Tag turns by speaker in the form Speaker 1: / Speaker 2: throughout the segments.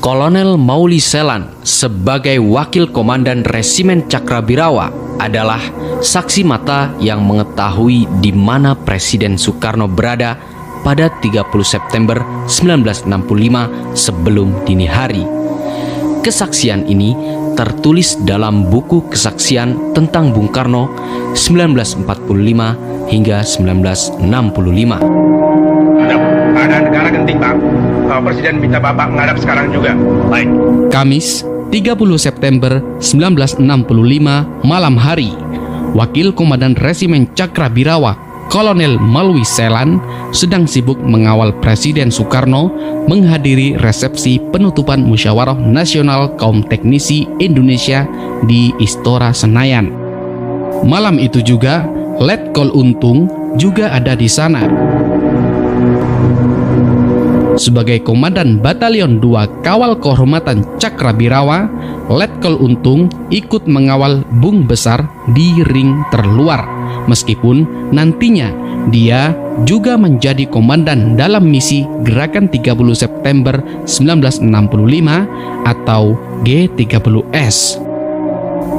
Speaker 1: Kolonel Mauli Selan sebagai Wakil Komandan Resimen Cakrabirawa adalah saksi mata yang mengetahui di mana Presiden Soekarno berada pada 30 September 1965 sebelum dini hari. Kesaksian ini tertulis dalam buku kesaksian tentang Bung Karno 1945 hingga 1965.
Speaker 2: Ada negara genting, Pak. Presiden minta Bapak menghadap sekarang juga. Baik.
Speaker 1: Kamis 30 September 1965 malam hari, Wakil Komandan Resimen Cakrabirawa Kolonel Mauli Selan sedang sibuk mengawal Presiden Soekarno menghadiri resepsi penutupan Musyawarah Nasional Kaum Teknisi Indonesia di Istora Senayan. Malam itu juga Letkol Untung juga ada di sana. Sebagai Komandan Batalion 2 Kawal Kehormatan Cakrabirawa, Letkol Untung ikut mengawal Bung Besar di ring terluar, meskipun nantinya dia juga menjadi komandan dalam misi Gerakan 30 September 1965 atau G30S.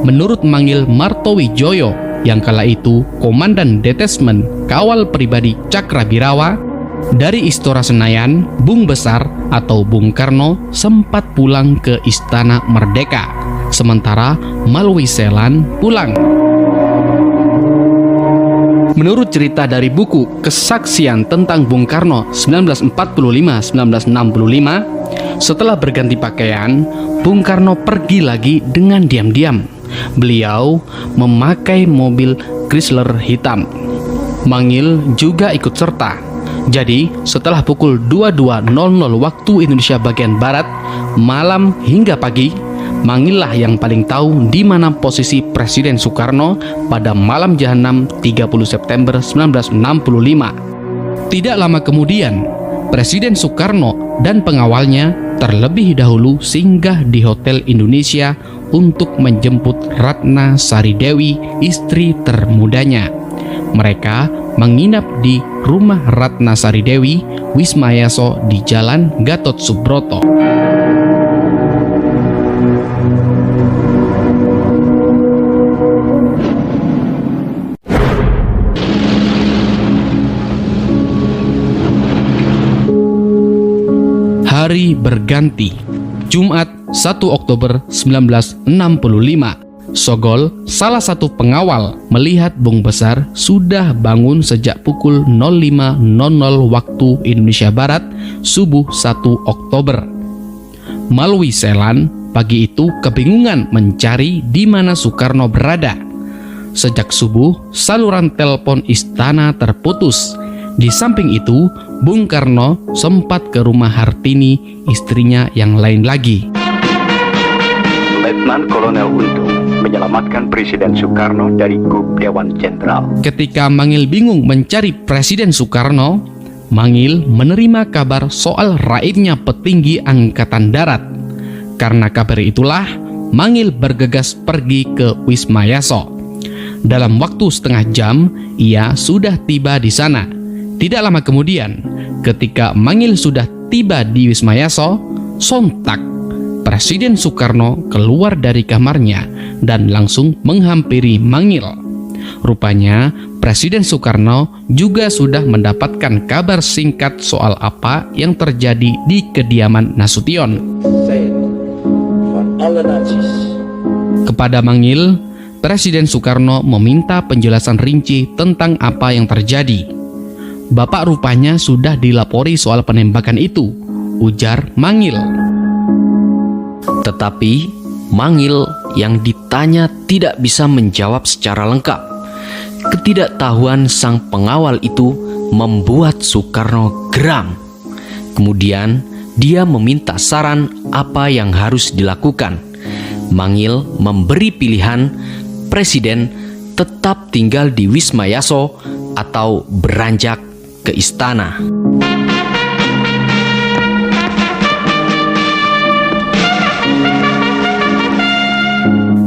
Speaker 1: Menurut Mangil Martowijoyo yang kala itu Komandan Detesmen Kawal Pribadi Cakrabirawa, dari Istora Senayan, Bung Besar atau Bung Karno sempat pulang ke Istana Merdeka, sementara Mauli Selan pulang. Menurut cerita dari buku Kesaksian tentang Bung Karno 1945-1965, setelah berganti pakaian, Bung Karno pergi lagi dengan diam-diam. Beliau memakai mobil Chrysler hitam. Mangil juga ikut serta. Jadi, setelah pukul 22.00 waktu Indonesia bagian Barat, malam hingga pagi, Mangillah yang paling tahu di mana posisi Presiden Soekarno pada malam Jahanam 30 September 1965. Tidak lama kemudian, Presiden Soekarno dan pengawalnya terlebih dahulu singgah di Hotel Indonesia untuk menjemput Ratna Sari Dewi, istri termudanya. Mereka menginap di rumah Ratna Sari Dewi, Wisma Yaso di Jalan Gatot Subroto. Hari berganti. Jumat 1 Oktober 1965. Sogol, salah satu pengawal, melihat Bung Besar sudah bangun sejak pukul 05.00 waktu Indonesia Barat, subuh 1 Oktober. Mauli Selan pagi itu kebingungan mencari di mana Soekarno berada. Sejak subuh, saluran telepon istana terputus. Di samping itu, Bung Karno sempat ke rumah Hartini, istrinya yang lain lagi.
Speaker 3: Letnan Kolonel Untung menyelamatkan Presiden Soekarno dari grup Dewan Jenderal.
Speaker 1: Ketika Mangil bingung mencari Presiden Soekarno, Mangil menerima kabar soal raibnya petinggi Angkatan Darat. Karena kabar itulah, Mangil bergegas pergi ke Wisma Yaso. Dalam waktu setengah jam, ia sudah tiba di sana. Tidak lama kemudian, ketika Mangil sudah tiba di Wisma Yaso, sontak Presiden Soekarno keluar dari kamarnya dan langsung menghampiri Mangil. Rupanya Presiden Soekarno juga sudah mendapatkan kabar singkat soal apa yang terjadi di kediaman Nasution. Kepada Mangil, Presiden Soekarno meminta penjelasan rinci tentang apa yang terjadi. Bapak rupanya sudah dilapori soal penembakan itu, ujar Mangil. Tetapi Mangil yang ditanya tidak bisa menjawab secara lengkap. Ketidaktahuan sang pengawal itu membuat Soekarno geram. Kemudian dia meminta saran apa yang harus dilakukan. Mangil memberi pilihan Presiden tetap tinggal di Wisma Yaso atau beranjak ke istana.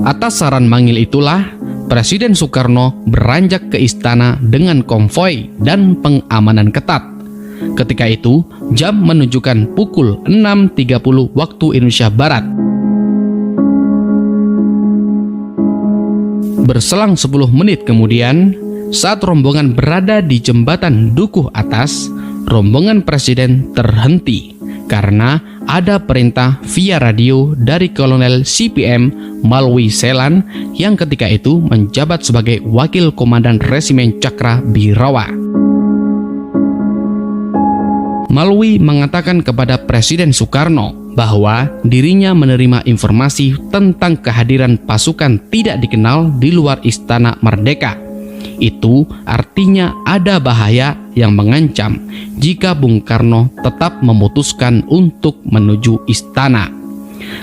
Speaker 1: Atas saran Mangil itulah, Presiden Soekarno beranjak ke istana dengan konvoi dan pengamanan ketat. Ketika itu, jam menunjukkan pukul 6.30 waktu Indonesia Barat. Berselang 10 menit kemudian, saat rombongan berada di jembatan Dukuh Atas, rombongan presiden terhenti karena ada perintah via radio dari Kolonel CPM Malwi Selan yang ketika itu menjabat sebagai Wakil Komandan Resimen Cakrabirawa. Malwi mengatakan kepada Presiden Soekarno bahwa dirinya menerima informasi tentang kehadiran pasukan tidak dikenal di luar Istana Merdeka. Itu artinya ada bahaya yang mengancam jika Bung Karno tetap memutuskan untuk menuju istana.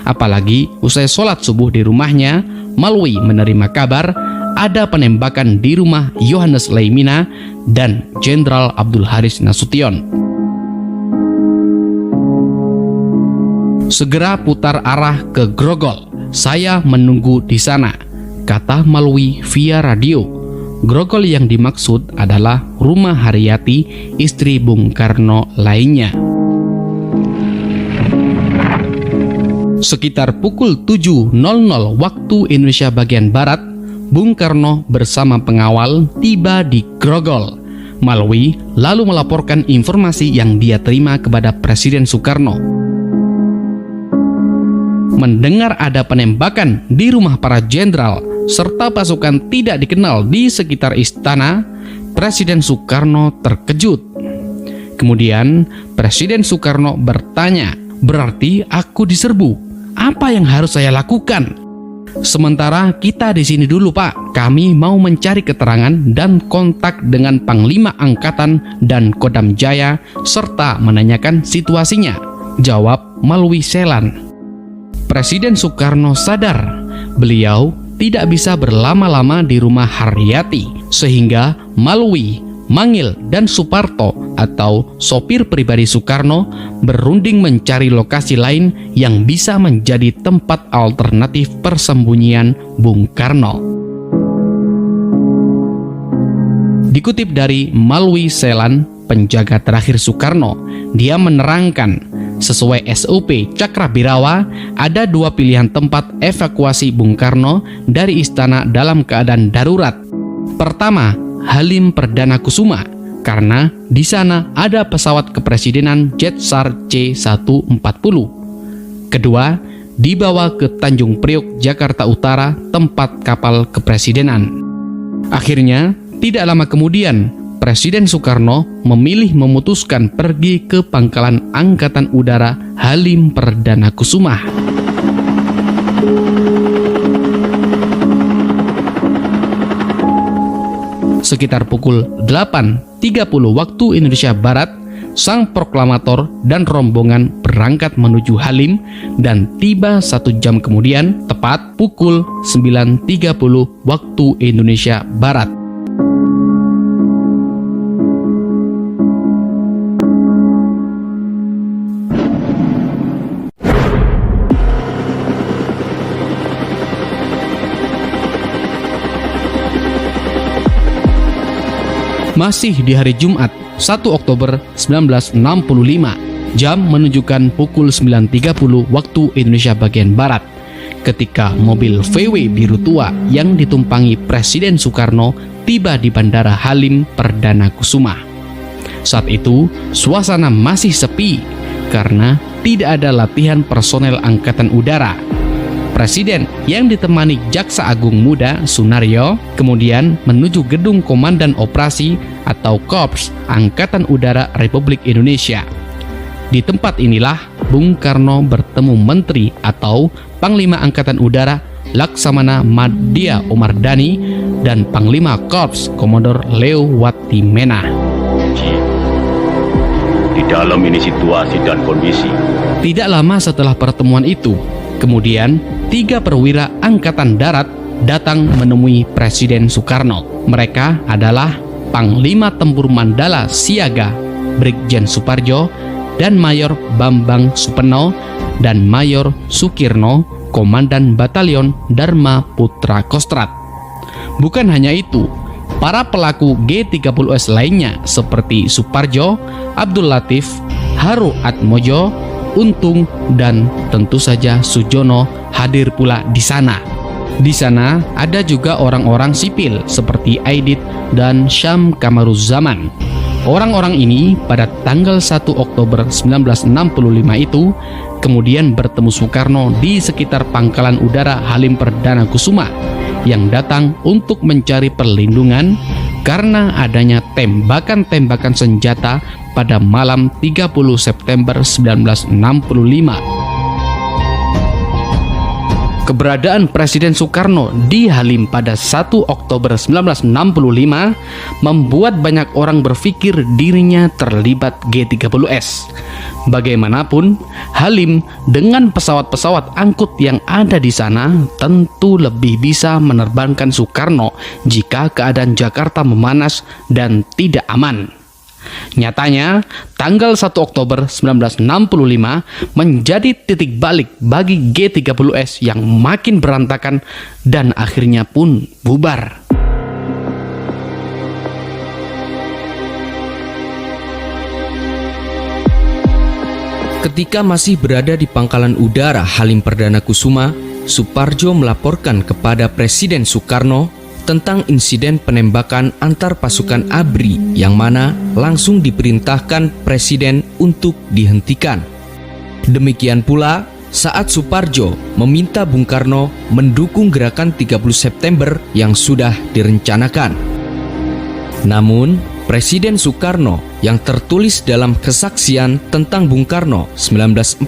Speaker 1: Apalagi usai sholat subuh di rumahnya, Malwi menerima kabar ada penembakan di rumah Yohanes Leimina dan Jenderal Abdul Haris Nasution. "Segera putar arah ke Grogol, saya menunggu di sana," kata Malwi via radio. Grogol yang dimaksud adalah rumah Haryati, istri Bung Karno lainnya. Sekitar pukul 7.00 waktu Indonesia bagian Barat, Bung Karno bersama pengawal tiba di Grogol. Malwi lalu melaporkan informasi yang dia terima kepada Presiden Soekarno. Mendengar ada penembakan di rumah para jenderal serta pasukan tidak dikenal di sekitar istana, Presiden Soekarno terkejut. Kemudian Presiden Soekarno bertanya, "Berarti aku diserbu? Apa yang harus saya lakukan?" "Sementara kita di sini dulu, Pak. Kami mau mencari keterangan dan kontak dengan Panglima Angkatan dan Kodam Jaya serta menanyakan situasinya," jawab Malwi Selan. Presiden Soekarno sadar beliau tidak bisa berlama-lama di rumah Haryati, sehingga Malwi, Mangil, dan Suparto atau sopir pribadi Soekarno berunding mencari lokasi lain yang bisa menjadi tempat alternatif persembunyian Bung Karno. Dikutip dari Malwi Selan, penjaga terakhir Soekarno, dia menerangkan, sesuai SOP Cakrabirawa, ada dua pilihan tempat evakuasi Bung Karno dari istana dalam keadaan darurat. Pertama, Halim Perdana Kusuma, karena di sana ada pesawat kepresidenan Jetsar C-140. Kedua, dibawa ke Tanjung Priok, Jakarta Utara, tempat kapal kepresidenan. Akhirnya, tidak lama kemudian, Presiden Soekarno memutuskan pergi ke Pangkalan Angkatan Udara Halim Perdana Kusuma. Sekitar pukul 8.30 waktu Indonesia Barat, sang proklamator dan rombongan berangkat menuju Halim dan tiba 1 jam kemudian, tepat pukul 9.30 waktu Indonesia Barat. Masih di hari Jumat, 1 Oktober 1965, jam menunjukkan pukul 9.30 waktu Indonesia bagian Barat, ketika mobil VW biru tua yang ditumpangi Presiden Soekarno tiba di Bandara Halim Perdana Kusuma. Saat itu, suasana masih sepi karena tidak ada latihan personel Angkatan Udara. Presiden yang ditemani Jaksa Agung Muda Sunaryo kemudian menuju gedung Komandan Operasi atau Korps Angkatan Udara Republik Indonesia. Di tempat inilah Bung Karno bertemu Menteri atau Panglima Angkatan Udara Laksamana Madya Omardani dan Panglima Korps Komodor Leo Watimena.
Speaker 3: Di dalam ini situasi dan kondisi.
Speaker 1: Tidak lama setelah pertemuan itu, kemudian 3 perwira Angkatan Darat datang menemui Presiden Soekarno. Mereka adalah Panglima Tempur Mandala Siaga Brigjen Suparjo dan Mayor Bambang Supeno dan Mayor Sukirno, Komandan Batalion Dharma Putra Kostrat. Bukan hanya itu, Para pelaku G30S lainnya seperti Suparjo, Abdul Latif, Haru Atmojo, Untung, dan tentu saja Sujono hadir pula di sana. Di sana ada juga orang-orang sipil seperti Aidit dan Syam Kamaruzzaman. Orang-orang ini pada tanggal 1 Oktober 1965 itu kemudian bertemu Soekarno di sekitar Pangkalan Udara Halim Perdana Kusuma yang datang untuk mencari perlindungan karena adanya tembakan-tembakan senjata pada malam 30 September 1965. Keberadaan Presiden Soekarno di Halim pada 1 Oktober 1965 membuat banyak orang berpikir dirinya terlibat G30S. Bagaimanapun, Halim dengan pesawat-pesawat angkut yang ada di sana tentu lebih bisa menerbangkan Soekarno jika keadaan Jakarta memanas dan tidak aman. Nyatanya, tanggal 1 Oktober 1965 menjadi titik balik bagi G30S yang makin berantakan dan akhirnya pun bubar.
Speaker 4: Ketika masih berada di Pangkalan Udara Halim Perdana Kusuma, Suparjo melaporkan kepada Presiden Soekarno tentang insiden penembakan antar pasukan ABRI yang mana langsung diperintahkan Presiden untuk dihentikan. Demikian pula saat Suparjo meminta Bung Karno mendukung gerakan 30 September yang sudah direncanakan. Namun, Presiden Soekarno yang tertulis dalam kesaksian tentang Bung Karno 1945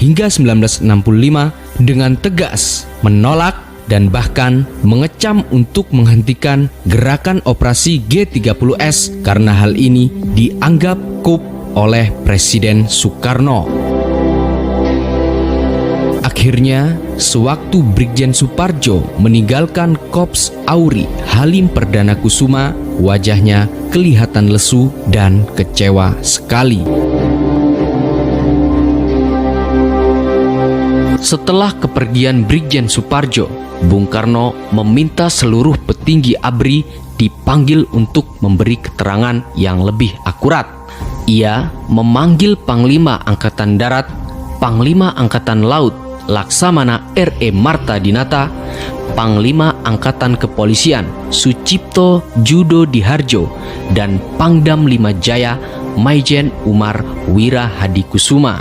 Speaker 4: hingga 1965 dengan tegas menolak dan bahkan mengecam untuk menghentikan gerakan operasi G30S karena hal ini dianggap kup oleh Presiden Soekarno. Akhirnya, sewaktu Brigjen Suparjo meninggalkan Korps Auri Halim Perdana Kusuma, wajahnya kelihatan lesu dan kecewa sekali. Setelah kepergian Brigjen Suparjo, Bung Karno meminta seluruh petinggi ABRI dipanggil untuk memberi keterangan yang lebih akurat. Ia memanggil Panglima Angkatan Darat, Panglima Angkatan Laut Laksamana R.E. Marta Dinata, Panglima Angkatan Kepolisian Sucipto Judo Diharjo, dan Pangdam 5 Jaya Maijen Umar Wira Hadikusuma.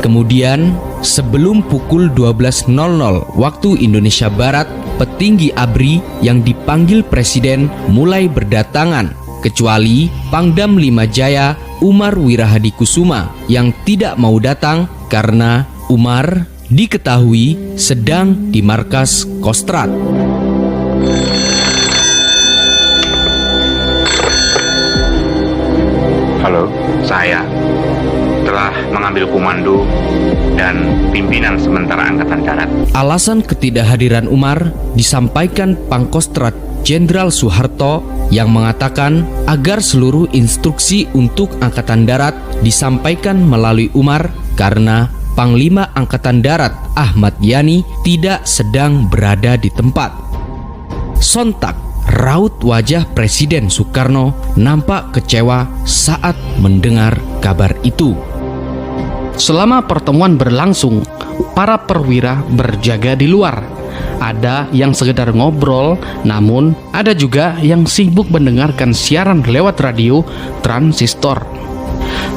Speaker 4: Kemudian, sebelum pukul 12.00 waktu Indonesia Barat, petinggi ABRI yang dipanggil Presiden mulai berdatangan, kecuali Pangdam 5 Jaya Umar Wira Hadikusuma yang tidak mau datang karena Umar diketahui sedang di markas Kostrad.
Speaker 3: Halo,
Speaker 2: Saya telah mengambil komando dan pimpinan sementara Angkatan Darat.
Speaker 4: Alasan ketidakhadiran Umar disampaikan Pangkostrat Jenderal Soeharto yang mengatakan agar seluruh instruksi untuk Angkatan Darat disampaikan melalui Umar karena Panglima Angkatan Darat Ahmad Yani tidak sedang berada di tempat. Sontak raut wajah Presiden Soekarno nampak kecewa saat mendengar kabar itu.
Speaker 1: Selama pertemuan berlangsung, para perwira berjaga di luar. Ada yang sekedar ngobrol, namun ada juga yang sibuk mendengarkan siaran lewat radio transistor.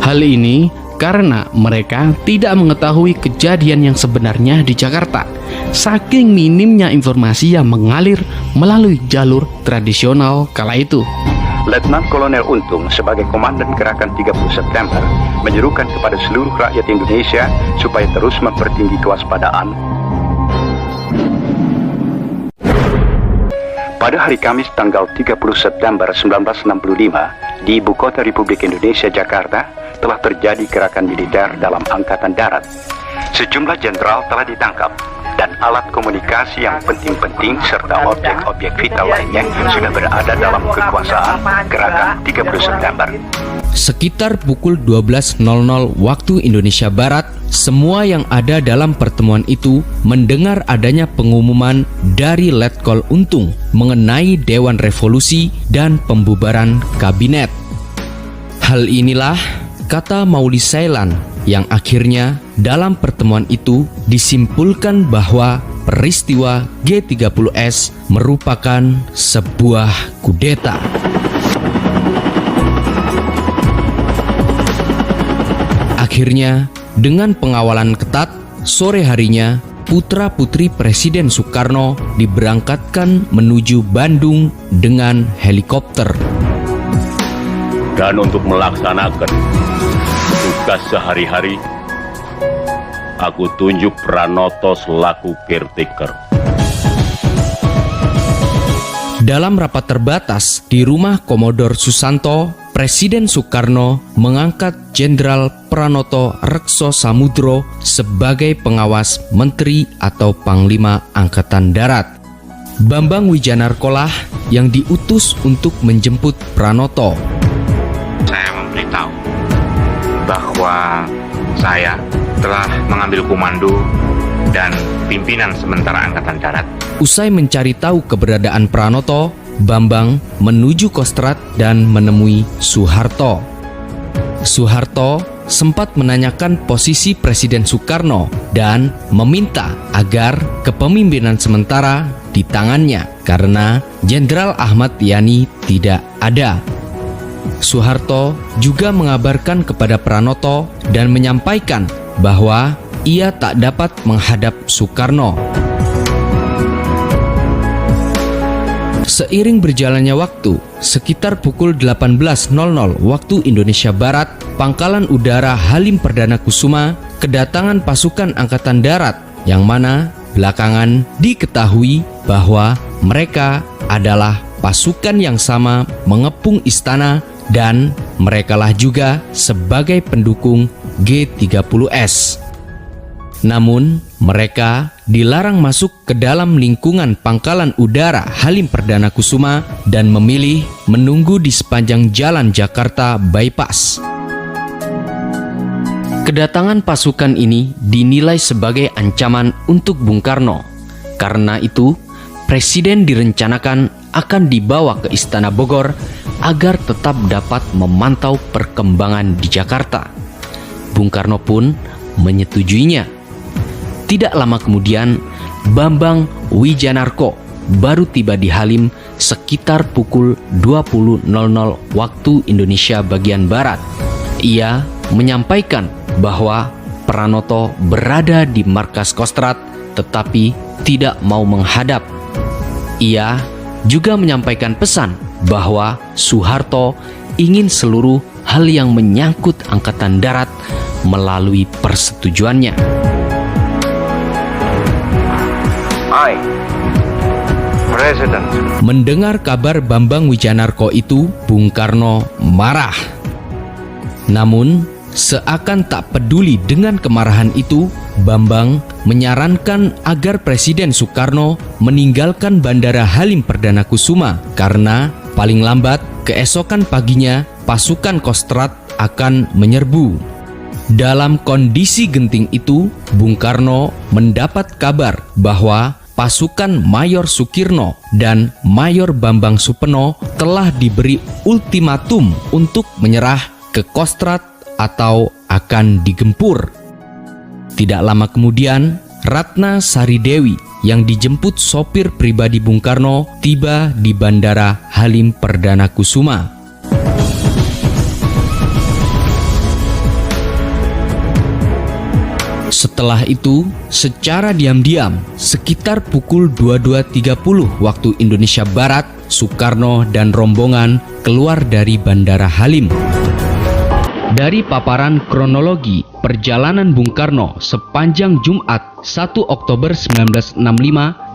Speaker 1: Hal ini karena mereka tidak mengetahui kejadian yang sebenarnya di Jakarta, saking minimnya informasi yang mengalir melalui jalur tradisional kala itu.
Speaker 3: Letnan Kolonel Untung sebagai Komandan Gerakan 30 September menyerukan kepada seluruh rakyat Indonesia supaya terus mempertinggi kewaspadaan. Pada hari Kamis tanggal 30 September 1965 di Ibu Kota Republik Indonesia Jakarta telah terjadi gerakan militer dalam Angkatan Darat. Sejumlah jenderal telah ditangkap dan alat komunikasi yang penting-penting serta objek-objek vital lainnya sudah berada dalam kekuasaan Gerakan 30 September.
Speaker 4: Sekitar pukul 12.00 waktu Indonesia Barat, Semua yang ada dalam pertemuan itu mendengar adanya pengumuman dari Letkol Untung mengenai Dewan Revolusi dan pembubaran kabinet. Hal inilah, kata Mauli Sailan, yang akhirnya dalam pertemuan itu disimpulkan bahwa peristiwa G30S merupakan sebuah kudeta. Akhirnya, dengan pengawalan ketat, sore harinya putra-putri Presiden Soekarno diberangkatkan menuju Bandung dengan helikopter.
Speaker 5: Dan untuk melaksanakan tugas sehari-hari, aku tunjuk Pranoto selaku caretaker.
Speaker 4: Dalam rapat terbatas di rumah Komodor Susanto, Presiden Soekarno mengangkat Jenderal Pranoto Rekso Samudro sebagai pengawas menteri atau Panglima Angkatan Darat. Bambang Wijanarko yang diutus untuk menjemput Pranoto.
Speaker 2: Saya memberitahu bahwa saya telah mengambil komando dan pimpinan sementara Angkatan Darat.
Speaker 4: Usai mencari tahu keberadaan Pranoto, Bambang menuju Kostrad dan menemui Soeharto. Soeharto sempat menanyakan posisi Presiden Soekarno dan meminta agar kepemimpinan sementara di tangannya karena Jenderal Ahmad Yani tidak ada. Soeharto juga mengabarkan kepada Pranoto dan menyampaikan bahwa ia tak dapat menghadap Soekarno. Seiring berjalannya waktu, sekitar pukul 18.00 waktu Indonesia Barat, Pangkalan Udara Halim Perdana Kusuma kedatangan pasukan Angkatan Darat yang mana belakangan diketahui bahwa mereka adalah pasukan yang sama mengepung istana dan merekalah juga sebagai pendukung G30S. Namun, mereka dilarang masuk ke dalam lingkungan Pangkalan Udara Halim Perdana Kusuma dan memilih menunggu di sepanjang jalan Jakarta Bypass. Kedatangan pasukan ini dinilai sebagai ancaman untuk Bung Karno. Karena itu, Presiden direncanakan akan dibawa ke Istana Bogor agar tetap dapat memantau perkembangan di Jakarta. Bung Karno pun menyetujuinya. Tidak lama kemudian, Bambang Wijanarko baru tiba di Halim sekitar pukul 20.00 waktu Indonesia bagian Barat. Ia menyampaikan bahwa Pranoto berada di markas Kostrad tetapi tidak mau menghadap. Ia juga menyampaikan pesan bahwa Soeharto ingin seluruh hal yang menyangkut Angkatan Darat melalui persetujuannya.
Speaker 3: President.
Speaker 4: Mendengar kabar Bambang Wijanarko itu, Bung Karno marah. Namun, seakan tak peduli dengan kemarahan itu, Bambang menyarankan agar Presiden Soekarno meninggalkan Bandara Halim Perdana Kusuma karena paling lambat keesokan paginya pasukan Kostrad akan menyerbu. Dalam kondisi genting itu, Bung Karno mendapat kabar bahwa pasukan Mayor Sukirno dan Mayor Bambang Supeno telah diberi ultimatum untuk menyerah ke Kostrad atau akan digempur. Tidak lama kemudian, Ratna Sari Dewi yang dijemput sopir pribadi Bung Karno tiba di Bandara Halim Perdana Kusuma. Setelah itu, secara diam-diam, sekitar pukul 22.30 waktu Indonesia Barat, Soekarno dan rombongan keluar dari Bandara Halim. Dari paparan kronologi perjalanan Bung Karno sepanjang Jumat 1 Oktober 1965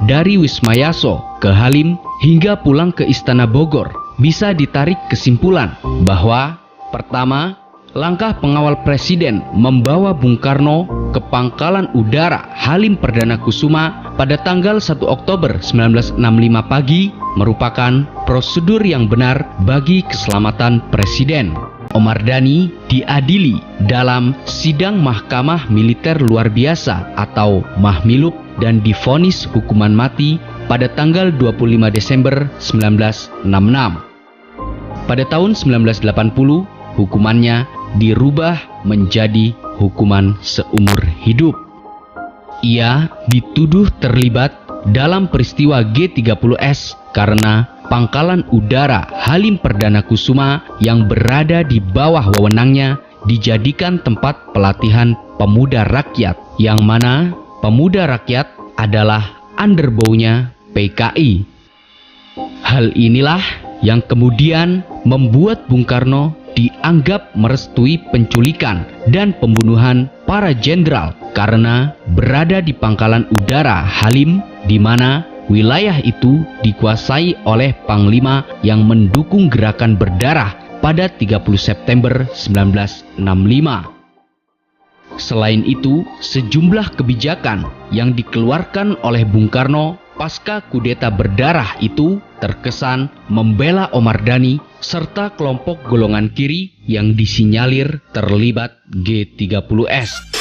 Speaker 4: dari Wismayaso ke Halim hingga pulang ke Istana Bogor, bisa ditarik kesimpulan bahwa pertama, langkah pengawal Presiden membawa Bung Karno ke Pangkalan Udara Halim Perdana Kusuma pada tanggal 1 Oktober 1965 pagi merupakan prosedur yang benar bagi keselamatan Presiden.
Speaker 1: Omar Dhani diadili dalam sidang Mahkamah Militer Luar Biasa atau Mahmilub dan divonis hukuman mati pada tanggal 25 Desember 1966. Pada tahun 1980, hukumannya dirubah menjadi hukuman seumur hidup. Ia dituduh terlibat dalam peristiwa G30S karena pangkalan udara Halim Perdana Kusuma yang berada di bawah wewenangnya dijadikan tempat pelatihan pemuda rakyat, yang mana pemuda rakyat adalah underbow-nya PKI. Hal inilah yang kemudian membuat Bung Karno dianggap merestui penculikan dan pembunuhan para jenderal karena berada di pangkalan udara Halim, di mana wilayah itu dikuasai oleh panglima yang mendukung gerakan berdarah pada 30 September 1965. Selain itu, sejumlah kebijakan yang dikeluarkan oleh Bung Karno pasca kudeta berdarah itu terkesan membela Omar Dhani serta kelompok golongan kiri yang disinyalir terlibat G30S.